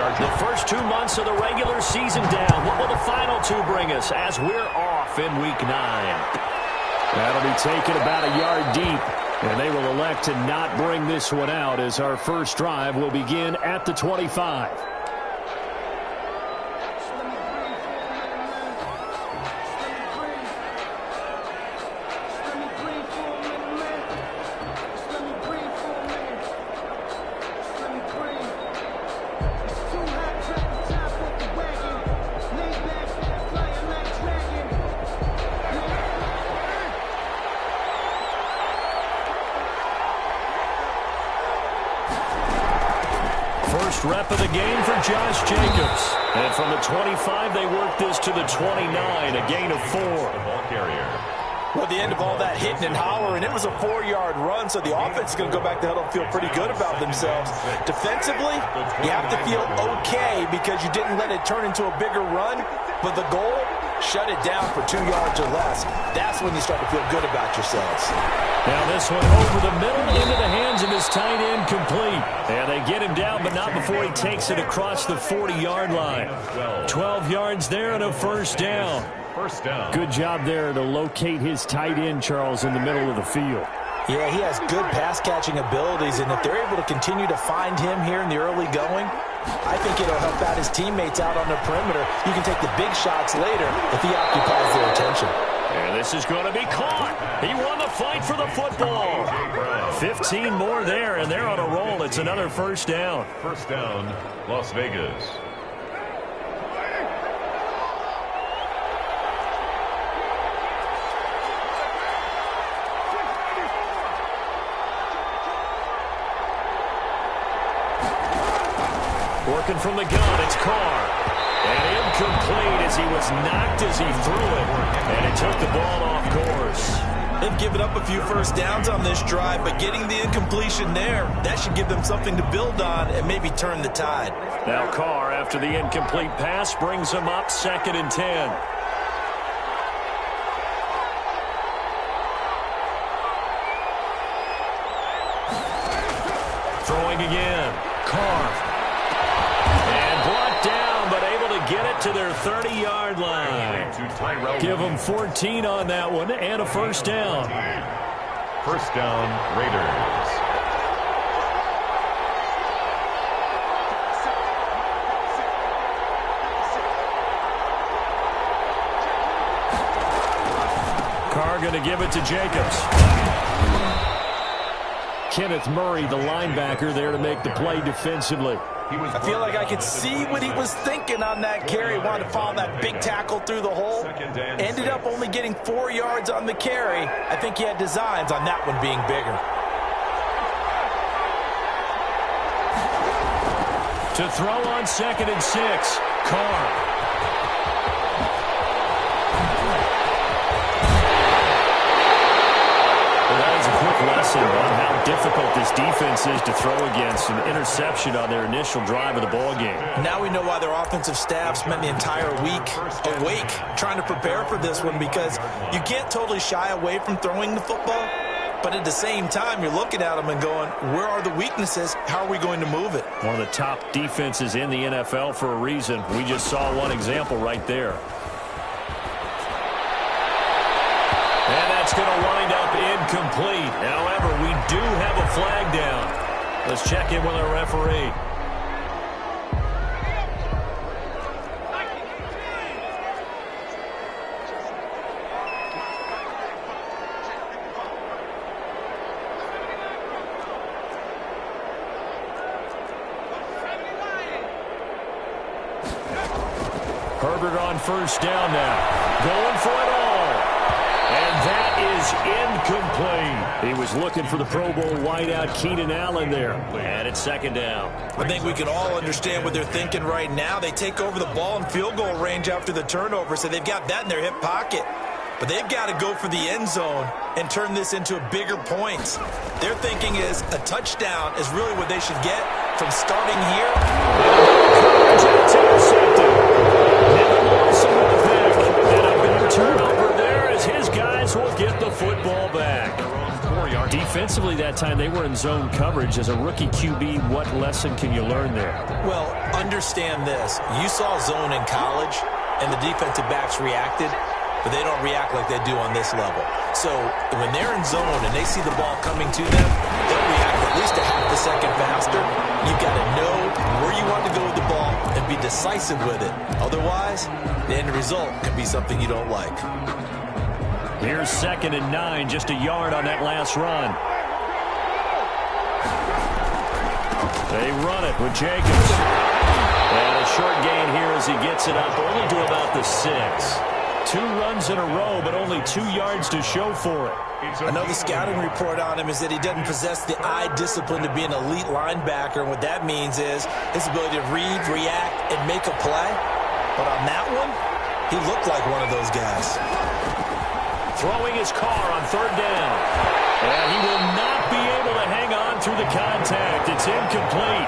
The first 2 months of the regular season down. What will the final 2 bring us as we're off in Week 9? That'll be taken about a yard deep, and they will elect to not bring this one out as our first drive will begin at the 25. First rep of the game for Josh Jacobs. And from the 25, they work this to the 29, a gain of 4. Well, the end of all that hitting and hollering, it was a 4-yard run, so the offense is going to go back to huddle and feel pretty good about themselves. Defensively, you have to feel okay because you didn't let it turn into a bigger run, but the goal, shut it down for 2 yards or less. That's when you start to feel good about yourselves. Now this one over the middle into the hands of his tight end, complete. And they get him down, but not before he takes it across the 40-yard line. 12 yards there and a first down. Good job there to locate his tight end, Charles, in the middle of the field. Yeah, he has good pass-catching abilities, and if they're able to continue to find him here in the early going, I think it'll help out his teammates out on the perimeter. You can take the big shots later if he occupies their attention. And this is going to be caught. He won the fight for the football. 15 more there, and they're on a roll. It's another first down. First down, Las Vegas. Working from the gun, it's Carr. And incomplete as he was knocked as he threw it. And it took the ball off course. They've given up a few first downs on this drive, but getting the incompletion there, that should give them something to build on and maybe turn the tide. Now Carr, after the incomplete pass, brings him up 2nd and 10. Throwing again. Carr. Get it to their 30-yard line. Give them 14 on that one and a first down. First down, Raiders. Carr going to give it to Jacobs. Kenneth Murray, the linebacker, there to make the play defensively. I feel like I could see what he was thinking on that carry. Wanted to follow that big tackle through the hole. Ended up only getting 4 yards on the carry. I think he had designs on that one being bigger. To throw on 2nd and 6, Carr. Lesson on how difficult this defense is to throw against. An interception on their initial drive of the ball game. Now we know why their offensive staff spent the entire week awake trying to prepare for this one, because you can't totally shy away from throwing the football, but at the same time you're looking at them and going, where are the weaknesses? How are we going to move it? One of the top defenses in the NFL for a reason. We just saw one example right there. And that's going to wind up incomplete. However, we do have a flag down. Let's check in with our referee. Herbert on first down now. Going for it all. And that is incomplete. He was looking for the Pro Bowl wideout Keenan Allen there. And it's 2nd down. I think we can all understand what they're thinking right now. They take over the ball in field goal range after the turnover, so they've got that in their hip pocket. But they've got to go for the end zone and turn this into bigger points. Their thinking is a touchdown is really what they should get from starting here. Turnover there as his guys will get the football back. defensively that time, they were in zone coverage. As a rookie QB, what lesson can you learn there? Well, understand this. You saw zone in college, and the defensive backs reacted, but they don't react like they do on this level. So when they're in zone and they see the ball coming to them, they'll react at least a half a second faster. You've got to know where you want to go with the ball and be decisive with it. Otherwise, the end result can be something you don't like. Here's 2nd and 9, just a yard on that last run. They run it with Jacobs. And a short gain here as he gets it up only to about the 6. 2 runs in a row, but only 2 yards to show for it. Another scouting report on him is that he doesn't possess the eye discipline to be an elite linebacker. And what that means is his ability to read, react, and make a play. But on that one, he looked like one of those guys. Throwing his car on 3rd down. And he will not be able to hang on through the contact. It's incomplete.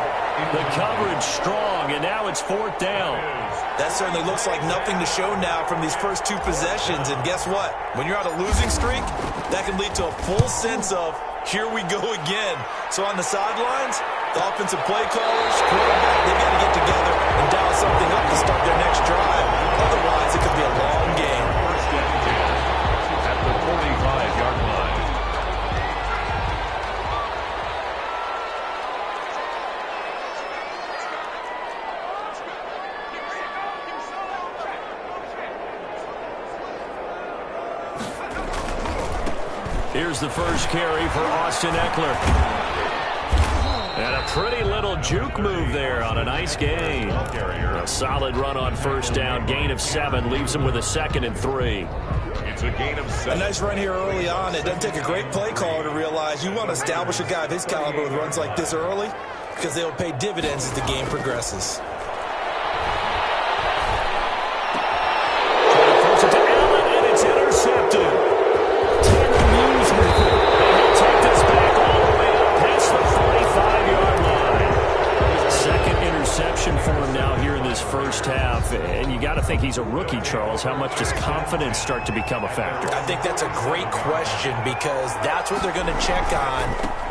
The coverage strong, and now it's 4th down. That certainly looks like nothing to show now from these first 2 possessions. And guess what? When you're on a losing streak, that can lead to a full sense of, here we go again. So on the sidelines, the offensive play callers, quarterback, they've got to get together and dial something up to start their next drive. Otherwise, it could be a long game. At the 45-yard line. Here's the first carry for Austin Eckler. And a pretty little juke move there on a nice gain. A solid run on 1st down. Gain of 7 leaves him with a 2nd and 3. It's a gain of 7. A nice run here early on. It doesn't take a great play caller to realize you want to establish a guy of his caliber with runs like this early because they will pay dividends as the game progresses. Throws it to Allen, and it's intercepted. Take this back all the way up past the 45-yard line. 2nd interception for him now here in this first half. And you got to think he's a rookie, Charles. How much does confidence start to become a factor? I think that's a great question because that's what they're going to check on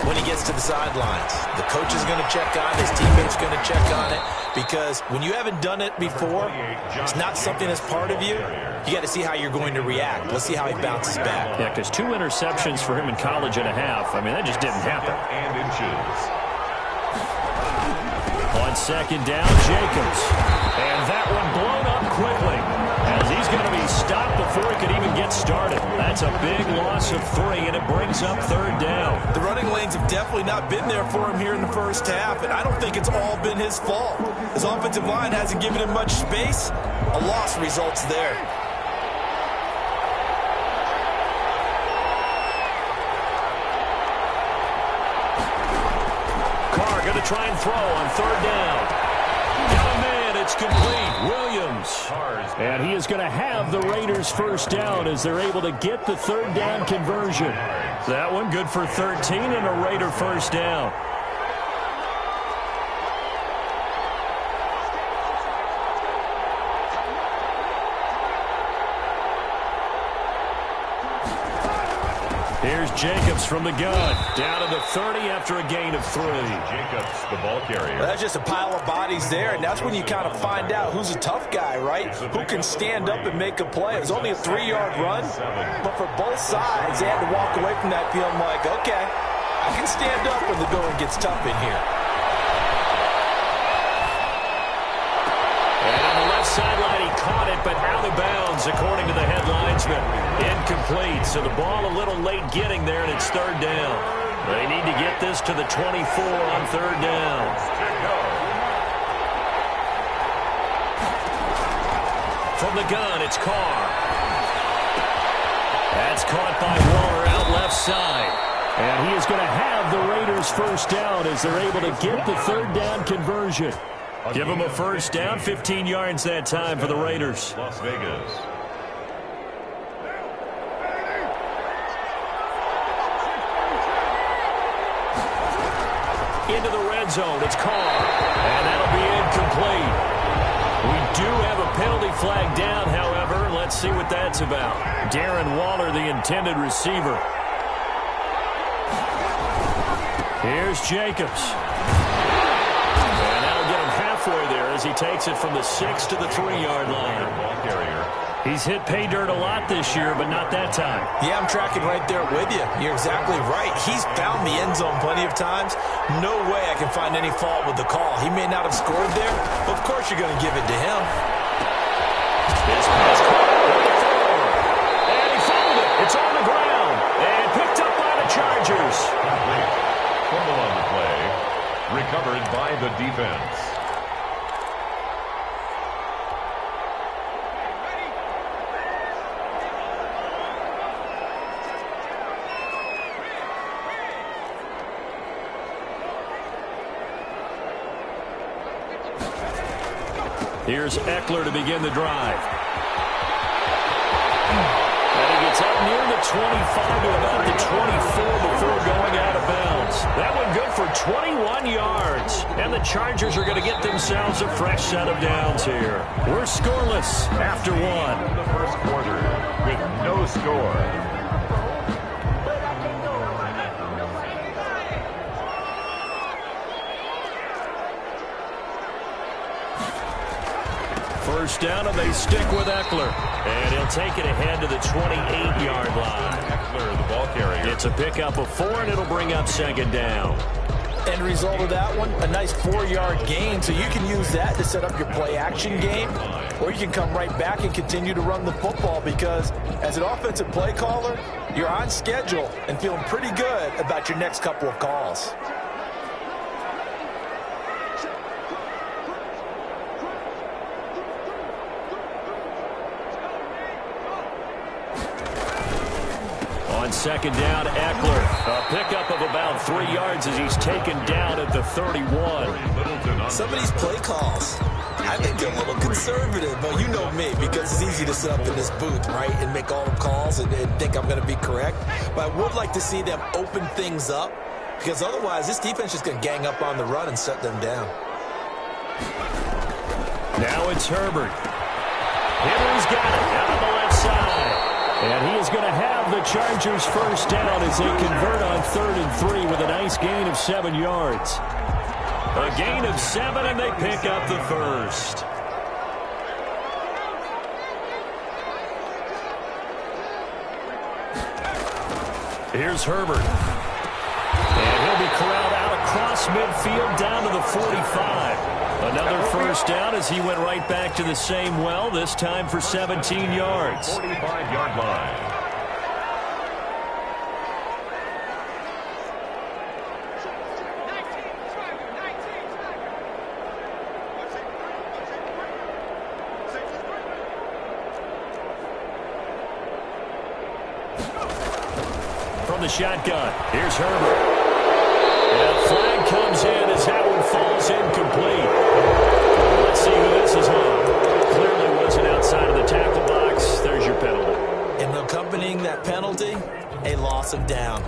when he gets to the sidelines. The coach is going to check on it. His teammates going to check on it because when you haven't done it before, it's not something that's part of you. You got to see how you're going to react. Let's see how he bounces back. Yeah, because 2 interceptions for him in college and a half. I mean, that just didn't happen. And inches. On 2nd down, Jacobs. And that one blown up quickly as he's going to be stopped before he could even get started. That's a big loss of 3, and it brings up 3rd down. The running lanes have definitely not been there for him here in the first half, and I don't think it's all been his fault. His offensive line hasn't given him much space. A loss results there. Going to try and throw on 3rd down. Got a man. It's complete. Williams. And he is going to have the Raiders' 1st down as they're able to get the 3rd down conversion. That one good for 13 and a Raider 1st down. Here's Jacobs from the gun. Down to the 30 after a gain of 3. Jacobs, the ball carrier. Well, that's just a pile of bodies there, and that's when you kind of find out who's a tough guy, right? Who can stand up and make a play. It was only a 3-yard run, but for both sides, they had to walk away from that feeling like, okay, I can stand up when the going gets tough in here. And on the left sideline, he caught it, but out of bounds, according to the head linesman. Incomplete, so the ball a little late getting there, and it's 3rd down. They need to get this to the 24 on 3rd down. From the gun, it's Carr. That's caught by Waller out left side. And he is going to have the Raiders' 1st down as they're able to get the 3rd down conversion. Give them a 1st down, 15 yards that time for the Raiders. Las Vegas. Into the red zone, it's Carr. And that'll be incomplete. We do have a penalty flag down, however. Let's see what that's about. Darren Waller, the intended receiver. Here's Jacobs. And that'll get him halfway there as he takes it from the 6 to the 3-yard line. Ball carrier. He's hit pay dirt a lot this year, but not that time. Yeah, I'm tracking right there with you. You're exactly right. He's found the end zone plenty of times. No way I can find any fault with the call. He may not have scored there, but of course you're going to give it to him. This pass caught at the 4. And he fouled it. It's on the ground. And picked up by the Chargers. Fumble on the play. Recovered by the defense. Here's Eckler to begin the drive. And he gets up near the 25 to about the 24 before going out of bounds. That one good for 21 yards. And the Chargers are going to get themselves a fresh set of downs here. We're scoreless after one. The first quarter with no score. First down, and they stick with Eckler. And he'll take it ahead to the 28-yard line. Eckler, the ball carrier. It's a pickup of 4, and it'll bring up second down. End result of that one, a nice 4-yard gain. So you can use that to set up your play-action game, or you can come right back and continue to run the football because as an offensive play caller, you're on schedule and feeling pretty good about your next couple of calls. On second down, Eckler. A pickup of about 3 yards as he's taken down at the 31. Some of these play calls, I think they're a little conservative, but you know me, because it's easy to sit up in this booth, right, and make all the calls and think I'm going to be correct. But I would like to see them open things up, because otherwise this defense is going to gang up on the run and shut them down. Now it's Herbert. Henry's got it out on the left side. And he is going to have the Chargers first down as they convert on 3rd and 3 with a nice gain of 7 yards. A gain of 7, and they pick up the first. Here's Herbert. And he'll be corralled out across midfield down to the 45. Another first down as he went right back to the same well, this time for 17 yards. 45-yard line. From the shotgun, here's Herbert. And a flag comes in as that one falls incomplete. Let's see who this is on. Clearly wasn't outside of the tackle box. There's your penalty. And accompanying that penalty, a loss of down.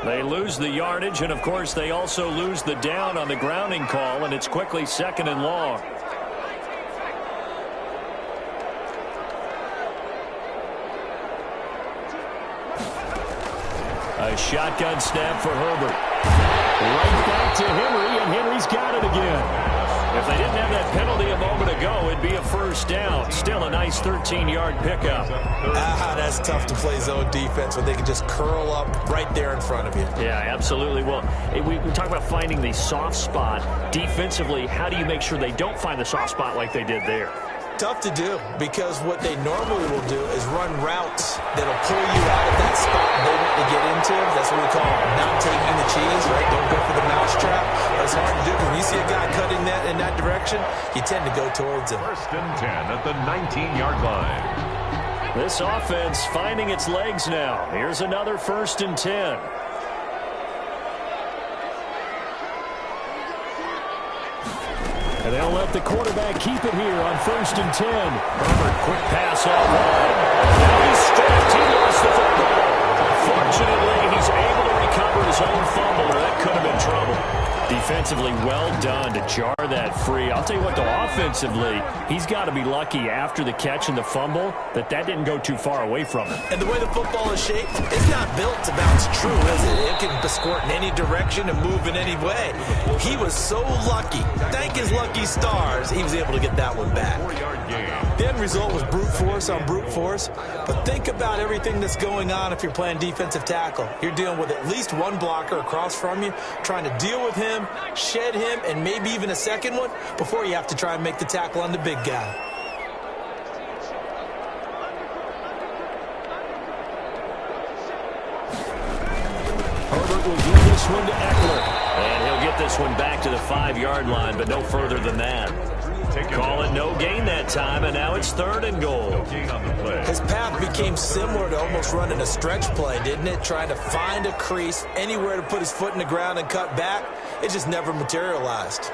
They lose the yardage, and of course they also lose the down on the grounding call, and it's quickly 2nd and long. A shotgun snap for Herbert. Right back to Henry, and Henry's got it again. If they didn't have that penalty a moment ago, it'd be a first down. Still a nice 13-yard pickup. That's tough to play zone defense when they can just curl up right there in front of you. Yeah, absolutely. Well, we talk about finding the soft spot. Defensively, how do you make sure they don't find the soft spot like they did there? Tough to do, because what they normally will do is run routes that'll pull you out of that spot they want to get into. That's what we call not taking the cheese, right? Don't go for the mousetrap. But it's hard to do because when you see a guy cutting that in that direction, you tend to go towards him. 1st and 10 at the 19-yard line. This offense finding its legs now. Here's another 1st and 10. And they'll let the quarterback keep it here on 1st and 10. Herbert, quick pass off line. Now he's stripped. He lost the football. Fortunately, he's able to recover his own fumble, or that could have been trouble. defensively well done to jar that free. I'll tell you what, though, offensively, he's got to be lucky after the catch and the fumble that didn't go too far away from him. And the way the football is shaped, it's not built to bounce true, is it? It can squirt in any direction and move in any way. He was so lucky. Thank his lucky stars, he was able to get that one back. The end result was brute force on brute force. But think about everything that's going on if you're playing defensive tackle. You're dealing with at least one blocker across from you, trying to deal with him, shed him, and maybe even a second one before you have to try and make the tackle on the big guy. Herbert will give this one to Eckler. And he'll get this one back to the 5-yard line, but no further than that. Call it no gain that time, and now it's 3rd and goal. His path became similar to almost running a stretch play, didn't it? Trying to find a crease, anywhere to put his foot in the ground and cut back. It just never materialized.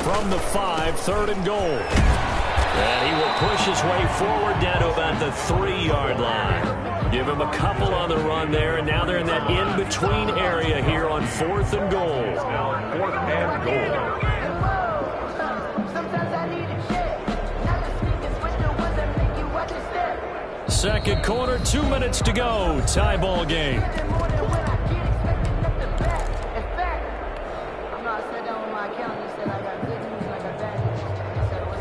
From the 5, 3rd and goal. And he will push his way forward down to about the 3-yard line. Give him a couple on the run there, and now they're in that in-between area here on 4th and goal. Now 4th and goal. Second quarter, 2 minutes to go. Tie ball game.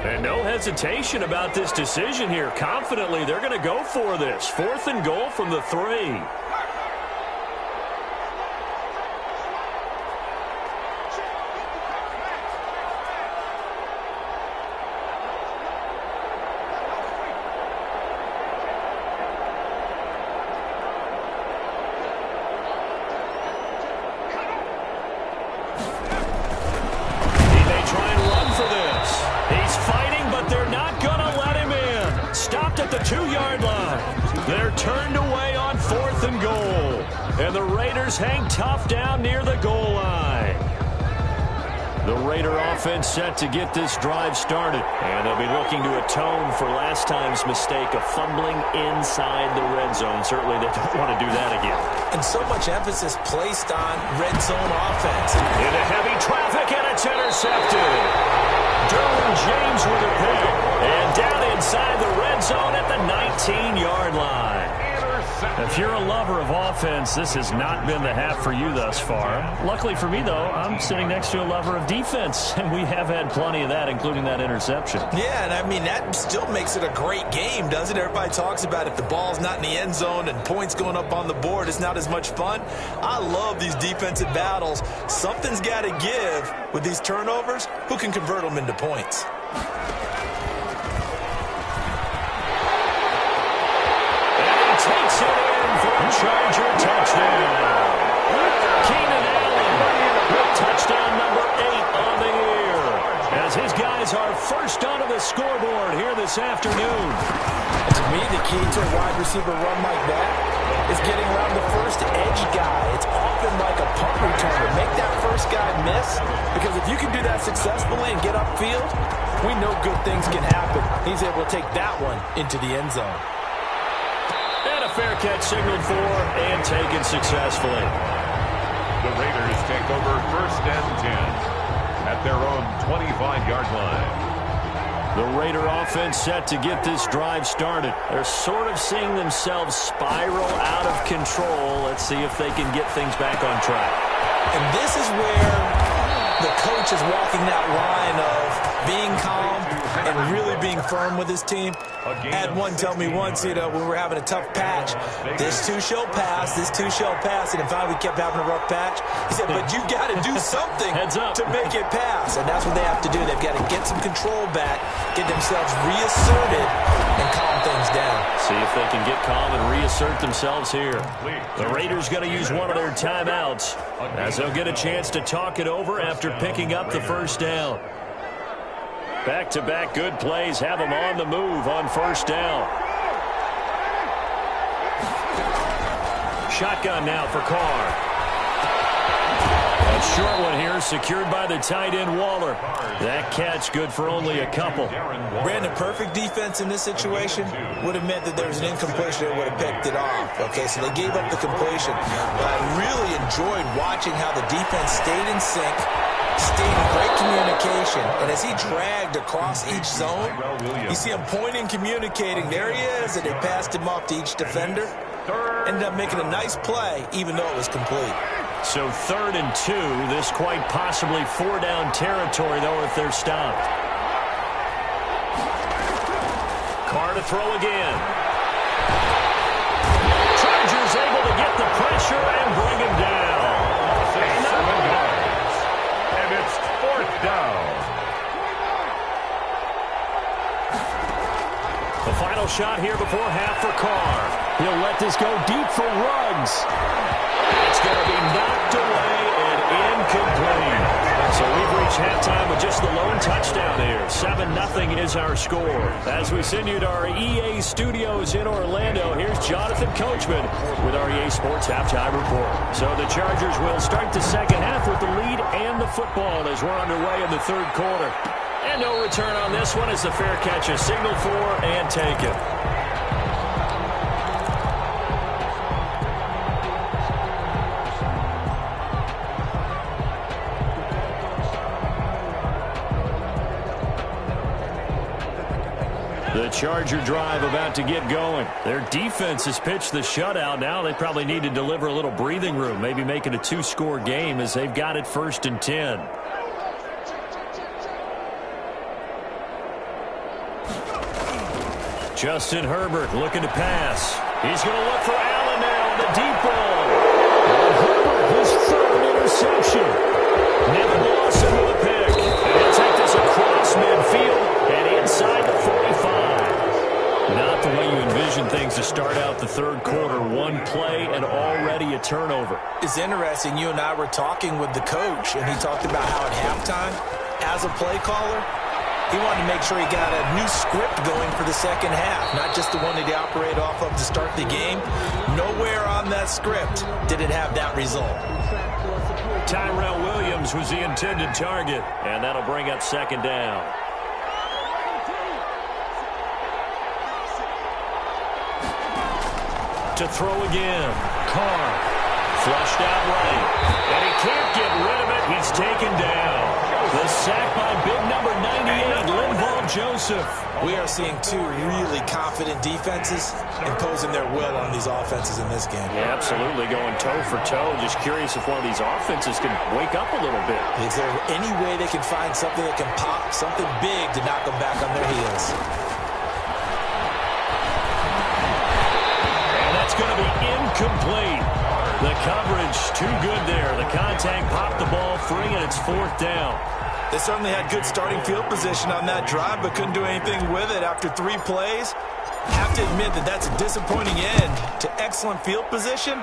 And no hesitation about this decision here. Confidently, they're going to go for this. 4th and goal from the 3. At the 2-yard line. They're turned away on 4th and goal. And the Raiders hang tough down near the goal line. The Raider offense set to get this drive started. And they'll be looking to atone for last time's mistake of fumbling inside the red zone. Certainly they don't want to do that again. And so much emphasis placed on red zone offense. Into heavy traffic, and it's intercepted. Derwin James with a pick. And down inside the red zone at the 19-yard line. If you're a lover of offense, this has not been the half for you thus far. Luckily for me, though, I'm sitting next to a lover of defense, and we have had plenty of that, including that interception. Yeah, and I mean, that still makes it a great game, doesn't it? Everybody talks about if the ball's not in the end zone and points going up on the board, it's not as much fun. I love these defensive battles. Something's got to give with these turnovers. Who can convert them into points? Takes it in for a Charger touchdown. Keenan Allen with touchdown number 8 on the year, as his guys are first onto the scoreboard here this afternoon. To me, the key to a wide receiver run like that is getting around the first edge guy. It's often like a punt returner. Make that first guy miss, because if you can do that successfully and get upfield, we know good things can happen. He's able to take that one into the end zone. And a fair catch signaled for and taken successfully. The Raiders take over 1st and 10 at their own 25-yard line. The Raider offense set to get this drive started. They're sort of seeing themselves spiral out of control. Let's see if they can get things back on track. And this is where the coach is walking that line of being calm and really being firm with his team. I had one tell me once, when we were having a tough patch, this too shall pass, this too shall pass. And finally we kept having a rough patch. He said, but you got to do something to make it pass. And that's what they have to do. They've got to get some control back, get themselves reasserted, and calm things down. See if they can get calm and reassert themselves here. The Raiders going to use one of their timeouts, as they'll get a chance to talk it over after picking up the first down. Back-to-back good plays have them on the move on first down. Shotgun now for Carr. short one here, secured by the tight end Waller. That catch good for only a couple. Brandon, perfect defense in this situation would have meant that there was an incompletion that would have picked it off. Okay, so they gave up the completion. But I really enjoyed watching how the defense stayed in sync, stayed in great communication, and as he dragged across each zone, you see him pointing, communicating. There he is, and they passed him off to each defender. Ended up making a nice play, even though it was complete. So 3rd and 2. This quite possibly 4-down territory, though, if they're stopped. Carr to throw again. Chargers able to get the pressure and bring him down. 7 yards. And it's 4th down. The final shot here before half for Carr. He'll let this go deep for Ruggs. It's going to be knocked away and incomplete. So we've reached halftime with just the lone touchdown here. 7-0 is our score. As we send you to our EA studios in Orlando, here's Jonathan Coachman with our EA Sports Halftime Report. So the Chargers will start the second half with the lead and the football as we're underway in the third quarter. And no return on this one as the fair catch is signaled for and taken. The Charger drive about to get going. Their defense has pitched the shutout. Now they probably need to deliver a little breathing room, maybe make it a 2-score game as they've got it 1st and 10. Justin Herbert looking to pass. He's going to look for Allen now on the deep ball. And Herbert, his 3rd interception. Nevin Lawson with a pick. And he'll take this across midfield and inside the 45. Not the way you envision things to start out the third quarter. One play and already a turnover. It's interesting. You and I were talking with the coach, and he talked about how at halftime, as a play caller, he wanted to make sure he got a new script going for the second half, not just the one that he operated off of to start the game. Nowhere on that script did it have that result. Tyrell Williams was the intended target, and that'll bring up 2nd down. To throw again. Carr flushed out right, and he can't get rid of it. He's taken down. The sack by big number 98, Linval Joseph. We are seeing two really confident defenses imposing their will on these offenses in this game. Yeah, absolutely, going toe for toe. Just curious if one of these offenses can wake up a little bit. Is there any way they can find something that can pop, something big to knock them back on their heels? And that's going to be incomplete. The coverage too good there. The contact popped the ball free, and it's 4th down. They certainly had good starting field position on that drive, but couldn't do anything with it after 3 plays. Have to admit that that's a disappointing end to excellent field position.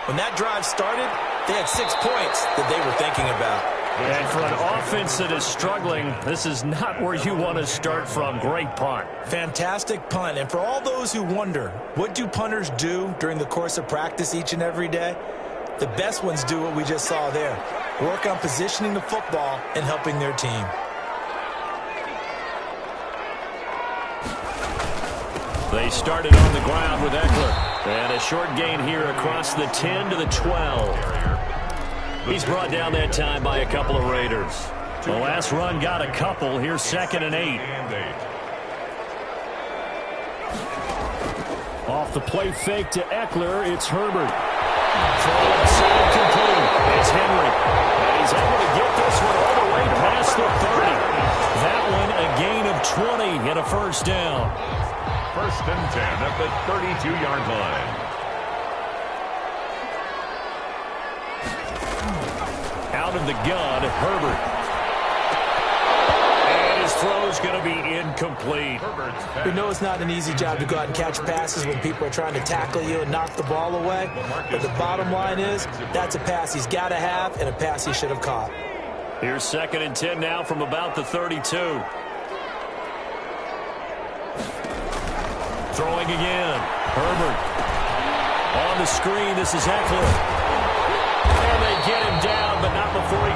When that drive started, they had 6 points that they were thinking about. And for an offense that is struggling, this is not where you want to start from. Great punt. Fantastic punt. And for all those who wonder, what do punters do during the course of practice each and every day? The best ones do what we just saw there. Work on positioning the football and helping their team. They started on the ground with Eckler. And a short gain here across the 10 to the 12. He's brought down that time by a couple of Raiders. The last run got a couple. Here's 2nd and 8. Off the play fake to Eckler, it's Herbert. Throw inside complete. It's Henry. And he's able to get this one all the way past the 30. That one a gain of 20 and a 1st down. 1st and 10 at the 32-yard line. Out of the gun, Herbert. And his throw's going to be incomplete. We know it's not an easy job to go out and catch passes when people are trying to tackle you and knock the ball away. But the bottom line is, that's a pass he's got to have and a pass he should have caught. Here's 2nd and 10 now from about the 32. Throwing again. Herbert. On the screen, this is Eckler. And they get him down, but not before he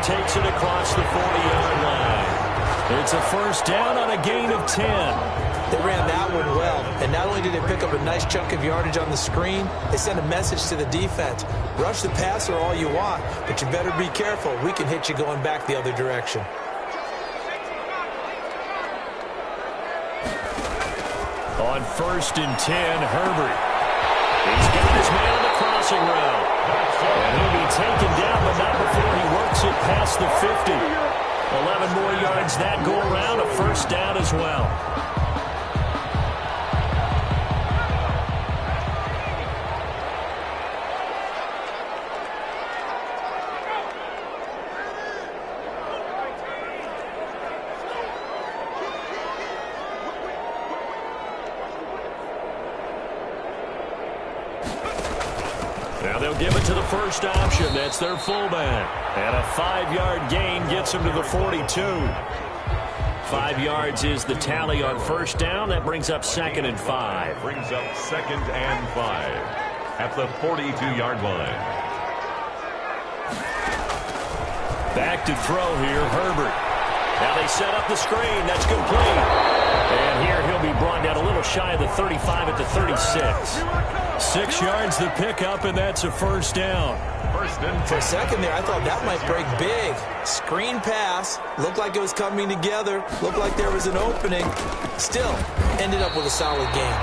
It's a first down on a gain of 10. They ran that one well, and not only did they pick up a nice chunk of yardage on the screen, they sent a message to the defense. Rush the passer all you want, but you better be careful. We can hit you going back the other direction. On 1st and 10, Herbert. He's got his man on the crossing route. And he'll be taken down, but not before he works it past the 50. 11 more yards that go around, a first down as well. Now they'll give it to the first option. That's their fullback. And a 5-yard gain gets him to the 42. 5 yards is the tally on first down. That brings up 2nd and 5. Brings up 2nd and 5 at the 42-yard line. Back to throw here, Herbert. Now they set up the screen. That's complete. And here he'll be brought down a little shy of the 35 at the 36. 6 yards the pickup, and that's a first down. For a second there, I thought that might break big. Screen pass. Looked like it was coming together. Looked like there was an opening. Still, ended up with a solid game.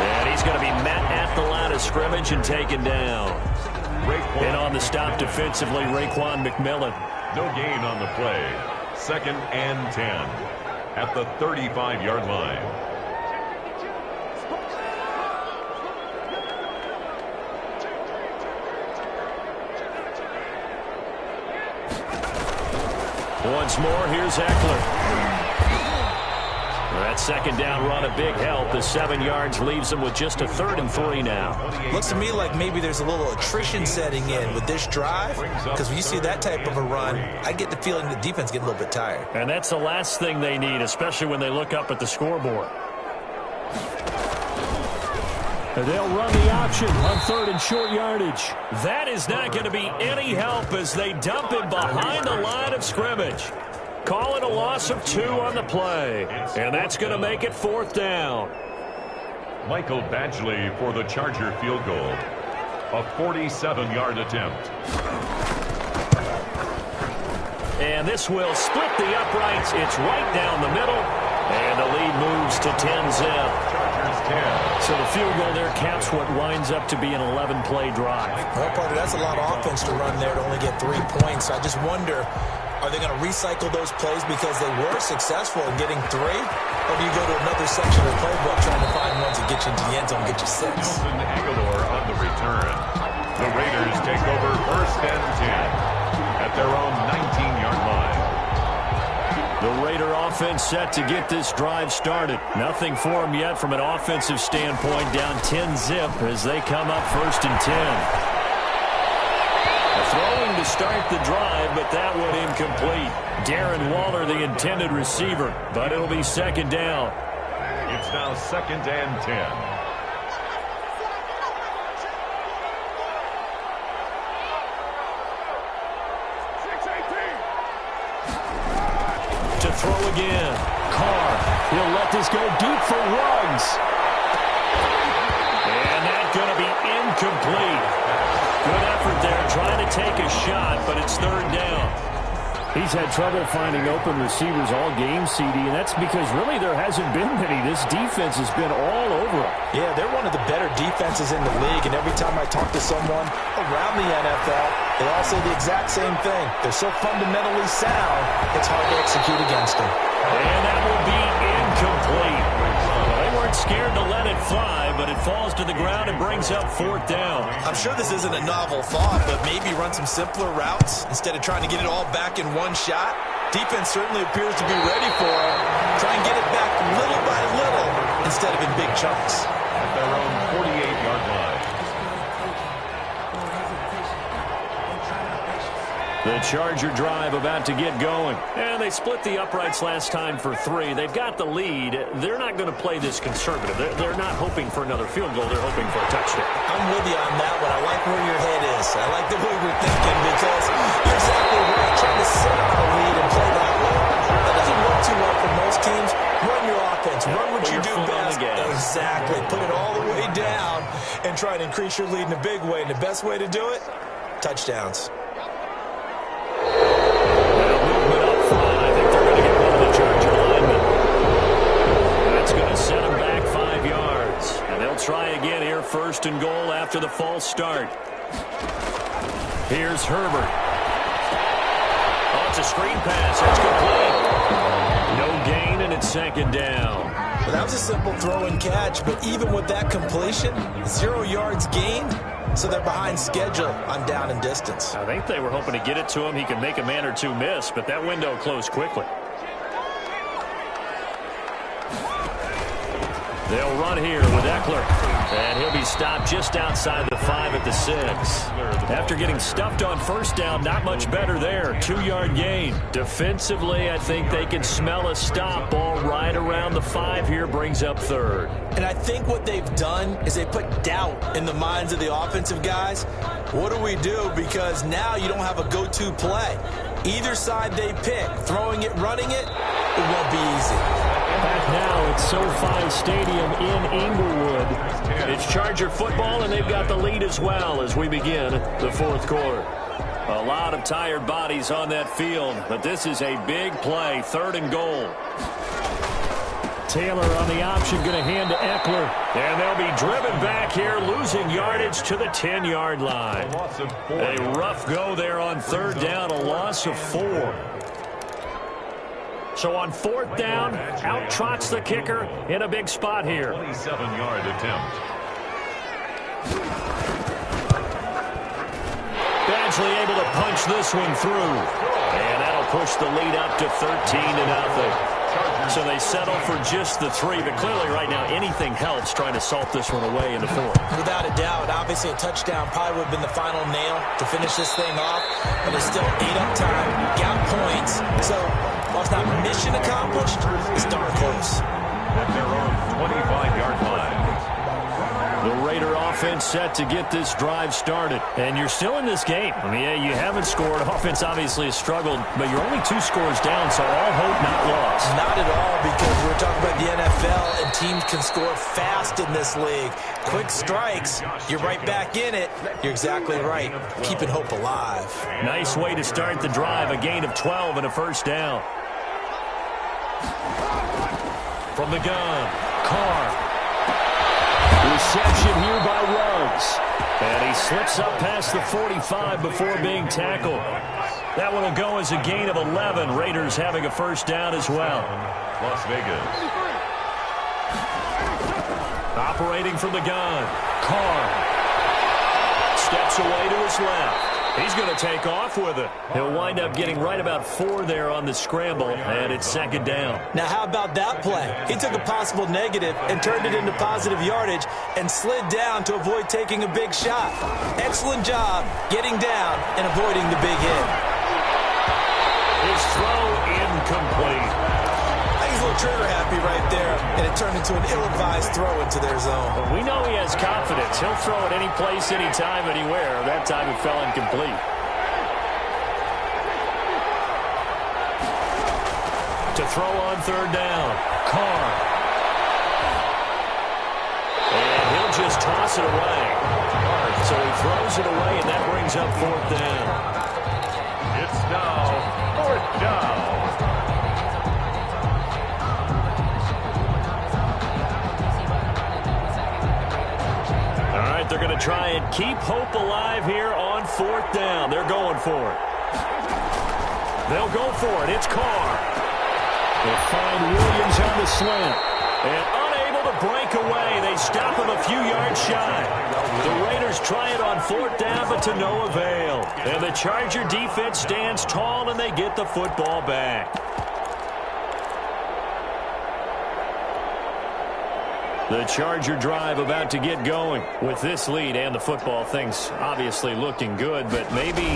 And he's going to be met at the line of scrimmage and taken down. And on the stop defensively, Raekwon McMillan. No gain on the play. 2nd and 10 at the 35-yard line. Once more, here's Eckler. That second down run a big help. The 7 yards leaves them with just a 3rd and 3 now. Looks to me like maybe there's a little attrition setting in with this drive, because when you see that type of a run, I get the feeling the defense get a little bit tired. And that's the last thing they need, especially when they look up at the scoreboard. They'll run the option on 3rd and short yardage. That is not going to be any help as they dump him behind the line of scrimmage. Calling a loss of 2 on the play. And that's going to make it 4th down. Michael Badgley for the Charger field goal. A 47-yard attempt. And this will split the uprights. It's right down the middle. And the lead moves to 10-zip. Chargers 10. So the field goal there caps what winds up to be an 11-play drive. Well, Parker, that's a lot of offense to run there to only get 3 points. I just wonder, are they going to recycle those plays because they were successful in getting 3? Or do you go to another section of the playbook trying to find ones that get you into the end zone and get you 6? Nelson Aguilar on the return. The Raiders take over 1st and 10 at their own 19-yard line. The Raider offense set to get this drive started. Nothing for them yet from an offensive standpoint, down 10-zip as they come up 1st and 10. Throwing to start the drive, but that one incomplete. Darren Waller, the intended receiver, but it'll be 2nd down. It's now 2nd and 10. To throw again. Carr, he'll let this go deep for Ruggs. And that's going to be incomplete. Good effort there, trying to take a shot, but it's 3rd down. He's had trouble finding open receivers all game, CD, and that's because really there hasn't been many. This defense has been all over him. Yeah, they're one of the better defenses in the league, and every time I talk to someone around the NFL, they all say the exact same thing. They're so fundamentally sound, it's hard to execute against them. And that will be incomplete. They weren't scared to let it fly, but it falls to the ground and brings up 4th down. I'm sure this isn't a novel thought, but maybe run some simpler routes instead of trying to get it all back in one shot. Defense certainly appears to be ready for it. Try and get it back little by little instead of in big chunks. At their own 48-yard line. The Charger drive about to get going. And they split the uprights last time for 3. They've got the lead. They're not going to play this conservative. They're not hoping for another field goal. They're hoping for a touchdown. I'm with you on that one. I like where your head is. I like the way we're thinking because you're exactly right. Trying to sit on a lead and play that way, that doesn't work Exactly. Put it all the way down and try to increase your lead in a big way. And the best way to do it, touchdowns. Movement up front. I think they're going to get one of the Charger linemen. That's going to set them back 5 yards. And they'll try again here, 1st and goal after the false start. Here's Herbert. Oh, it's a screen pass. It's complete. No gain, and it's 2nd down. Well, that was a simple throw and catch, but even with that completion, 0 yards gained, so they're behind schedule on down and distance. I think they were hoping to get it to him. He could make a man or two miss, but that window closed quickly. They'll run here with Eckler. And he'll be stopped just outside the 5 at the 6. After getting stuffed on 1st down, not much better there. 2-yard gain. Defensively, I think they can smell a stop. Ball right around the 5 here, brings up 3rd. And I think what they've done is they put doubt in the minds of the offensive guys. What do we do? Because now you don't have a go-to play. Either side they pick, throwing it, running it, it won't be easy. Back now at SoFi Stadium in Inglewood. It's Charger football, and they've got the lead as well as we begin the 4th quarter. A lot of tired bodies on that field, but this is a big play, 3rd and goal. Taylor on the option, going to hand to Eckler. And they'll be driven back here, losing yardage to the 10-yard line. A rough go there on 3rd down, a loss of 4. So on 4th down, out trots the kicker in a big spot here. 27-yard attempt. Badgley able to punch this one through. And that'll push the lead up to 13-0. So they settle for just the 3, but clearly right now anything helps trying to salt this one away in the 4th. Without a doubt, obviously a touchdown probably would have been the final nail to finish this thing off, but it's still 8 up time, got points, so while it's not mission accomplished, it's darn close. At their own 25-yard line. The Raider offense set to get this drive started. And you're still in this game. I mean, yeah, you haven't scored. Offense obviously has struggled, but you're only 2 scores down, so all hope not lost. Not at all, because we're talking about the NFL, and teams can score fast in this league. Quick strikes, you're right back in it. You're exactly right. Keeping hope alive. Nice way to start the drive. A gain of 12 and a 1st down. From the gun, Carr. Reception here by Ruggs. And he slips up past the 45 before being tackled. That one will go as a gain of 11. Raiders having a 1st down as well. Las Vegas. Operating from the gun, Carr. Steps away to his left. He's going to take off with it. He'll wind up getting right about 4 there on the scramble, and it's 2nd down. Now, how about that play? He took a possible negative and turned it into positive yardage and slid down to avoid taking a big shot. Excellent job getting down and avoiding the big hit. His throw incomplete. He's a little trigger happy right there, and it turned into an ill-advised throw into their zone. But we know he has confidence. He'll throw it any place, anytime, anywhere. That time it fell incomplete. To throw on 3rd down, Carr. And he'll just toss it away. So he throws it away, and that brings up 4th down. It's now 4th down. They're going to try and keep hope alive here on 4th down. They're going for it. They'll go for it. It's Carr. They'll find Williams on the slant. And unable to break away. They stop him a few yards shy. The Raiders try it on 4th down, but to no avail. And the Charger defense stands tall, and they get the football back. The Charger drive about to get going. With this lead and the football, things obviously looking good, but maybe,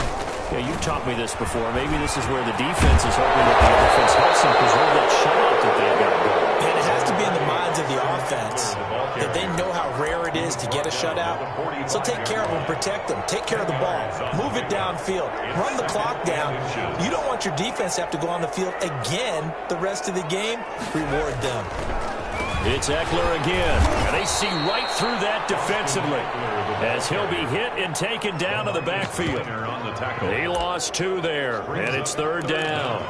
you've taught me this before, maybe this is where the defense is hoping that the offense helps them preserve that shutout that they've got going. And it has to be in the minds of the offense that they know how rare it is to get a shutout. So take care of them, protect them, take care of the ball, move it downfield, run the clock down. You don't want your defense to have to go on the field again the rest of the game. Reward them. It's Eckler again. And they see right through that defensively as he'll be hit and taken down to the backfield. He lost 2 there, and it's 3rd down.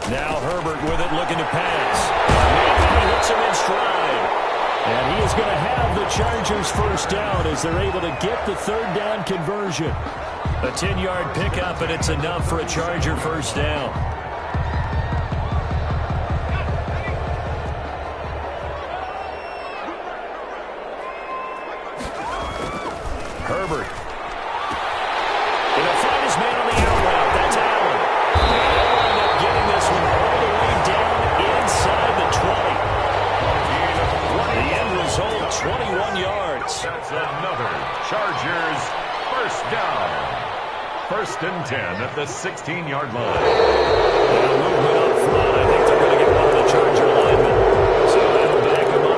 Now Herbert with it, looking to pass. He hits him in stride. And he is going to have the Chargers first down as they're able to get the 3rd down conversion. A 10-yard pickup, and it's enough for a Charger first down. Herbert. He'll find his man on the out route. That's Allen. And they'll end up getting this one all the way down inside the 20. The end result, 21 yards. That's another Chargers first down. 1st and 10 at the 16-yard line. And a movement up front. I think they're going to get one of the Charger linemen. So that'll back them up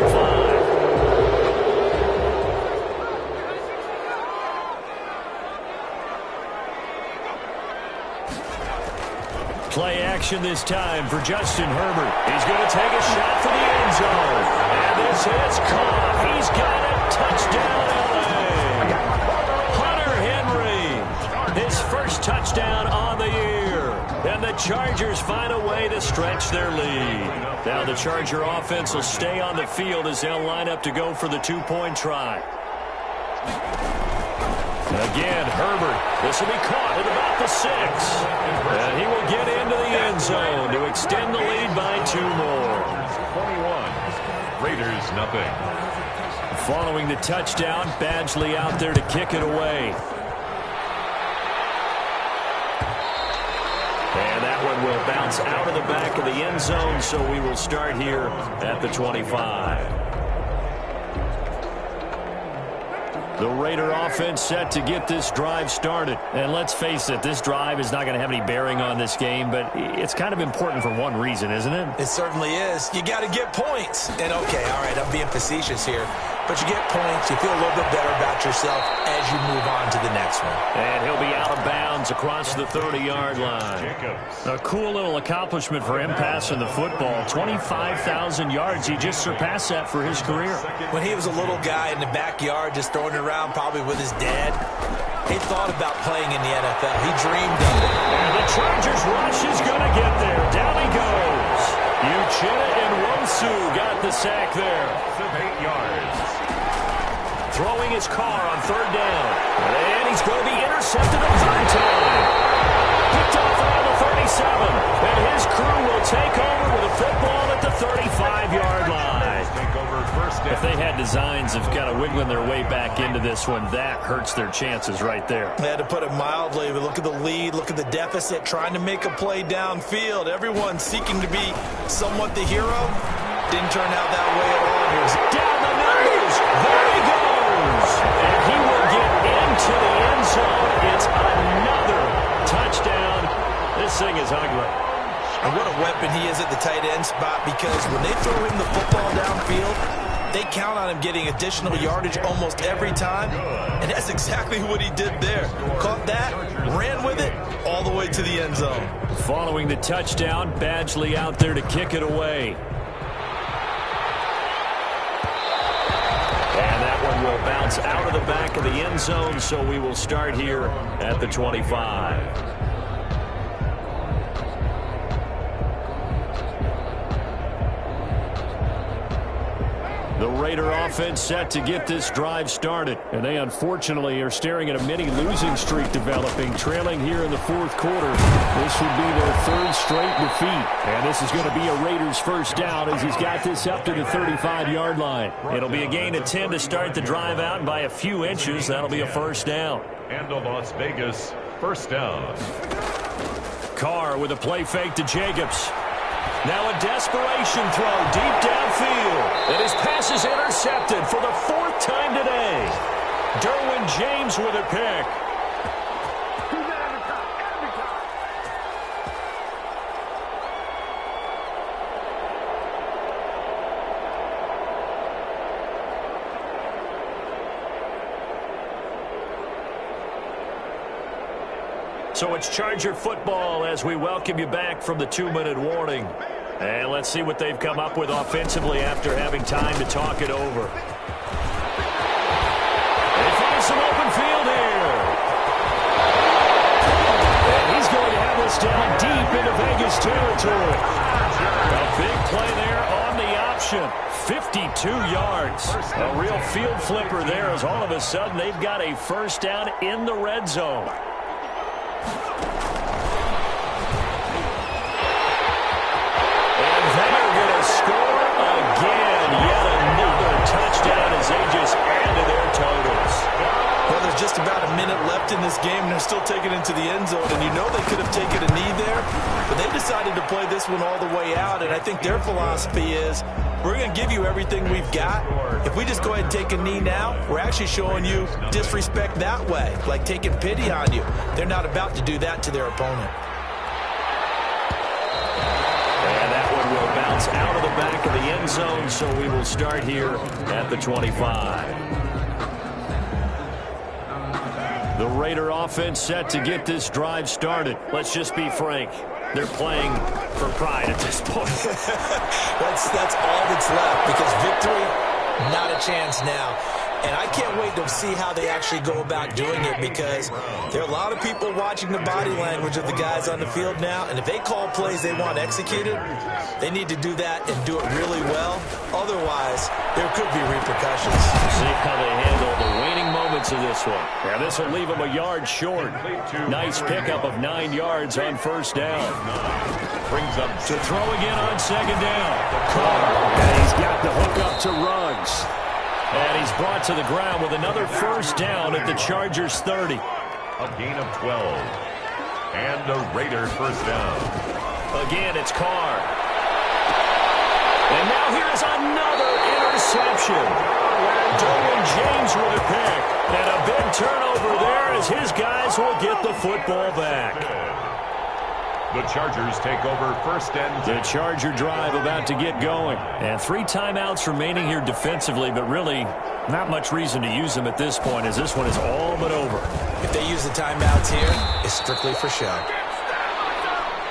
5. Play action this time for Justin Herbert. He's going to take a shot for the end zone. And this is caught. He's got it. Touchdown, LA. Hunter Henry. His first touchdown on the year. And the Chargers find a way to stretch their lead. Now the Charger offense will stay on the field as they'll line up to go for the 2-point try. Again, Herbert. This will be caught at about the 6. And he will get into the end zone to extend the lead by 2 more. 21. Raiders nothing. Following the touchdown, Badgley out there to kick it away. And that one will bounce out of the back of the end zone, so we will start here at the 25. The Raider offense set to get this drive started. And let's face it, this drive is not going to have any bearing on this game, but it's kind of important for one reason, isn't it? It certainly is. You got to get points. And, okay, all right, I'm being facetious here. But you get points, you feel a little bit better about yourself as you move on to the next one. And he'll be out of bounds across the 30-yard line. A cool little accomplishment for him passing the football. 25,000 yards. He just surpassed that for his career. When he was a little guy in the backyard just throwing it around probably with his dad, he thought about playing in the NFL. He dreamed of it. And the Chargers rush is going to get there. Down he goes. Uchenna and Wosu got the sack there. 8 yards. Throwing his car on 3rd down. And he's going to be intercepted a 3rd time. Picked off around the 37. And his crew will take over with a football at the 35-yard line. If they had designs of kind of wiggling their way back into this one, that hurts their chances right there. They had to put it mildly, but look at the lead, look at the deficit, trying to make a play downfield. Everyone seeking to be somewhat the hero. Didn't turn out that way at all. Here's down the numbers. There he goes. And he will get into the end zone. It's another touchdown. This thing is ugly. And what a weapon he is at the tight end spot, because when they throw him the football downfield, they count on him getting additional yardage almost every time. And that's exactly what he did there. Caught that, ran with it, all the way to the end zone. Following the touchdown, Badgley out there to kick it away. And that one will bounce out of the back of the end zone, so we will start here at the 25. The Raider offense set to get this drive started. And they unfortunately are staring at a mini losing streak developing, trailing here in the 4th quarter. This would be their 3rd straight defeat. And this is going to be a Raiders first down as he's got this up to the 35-yard line. It'll be a gain of 10 to start the drive out, and by a few inches, that'll be a first down. And the Las Vegas first down. Carr with a play fake to Jacobs. Now a desperation throw deep downfield. And his pass is intercepted for the 4th time today. Derwin James with a pick. So it's Charger football as we welcome you back from the 2-minute warning. And let's see what they've come up with offensively after having time to talk it over. They find some open field here. And he's going to have this down deep into Vegas territory. A big play there on the option. 52 yards. A real field flipper there as all of a sudden they've got a first down in the red zone. And they're going to score again. Yet another touchdown as they just add to their totals. Well, there's just about a minute left in this game, and they're still taking it into the end zone. And you know they could have taken a knee there, but they decided to play this one all the way out. And I think their philosophy is, we're going to give you everything we've got. If we just go ahead and take a knee now, we're actually showing you disrespect that way, like taking pity on you. They're not about to do that to their opponent. And that one will bounce out of the back of the end zone, so we will start here at the 25. The Raider offense set to get this drive started. Let's just be frank. They're playing for pride at this point. That's all that's left, because victory, not a chance now. And I can't wait to see how they actually go about doing it, because there are a lot of people watching the body language of the guys on the field now, and if they call plays they want executed, they need to do that and do it really well. Otherwise, there could be repercussions. See how they handle the waning moments of this one. Now, this will leave them a yard short. Nice pickup of 9 yards on first down. Brings up to throw again on second down. And he's got the hook up to Ruggs. And he's brought to the ground with another first down at the Chargers 30. a gain of 12. And the Raiders first down. Again, it's Carr. And now here's another interception. Derwin James with a pick. And a big turnover there as his guys will get the football back. The Chargers take over first and 10. The Charger drive about to get going. And 3 timeouts remaining here defensively, but really not much reason to use them at this point, as this one is all but over. If they use the timeouts here, it's strictly for show.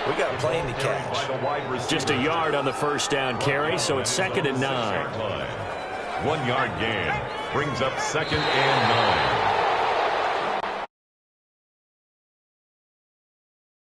We got a plane to catch. Just a yard on the first down carry, so it's 2nd and 9. 1 yard gain brings up 2nd and 9.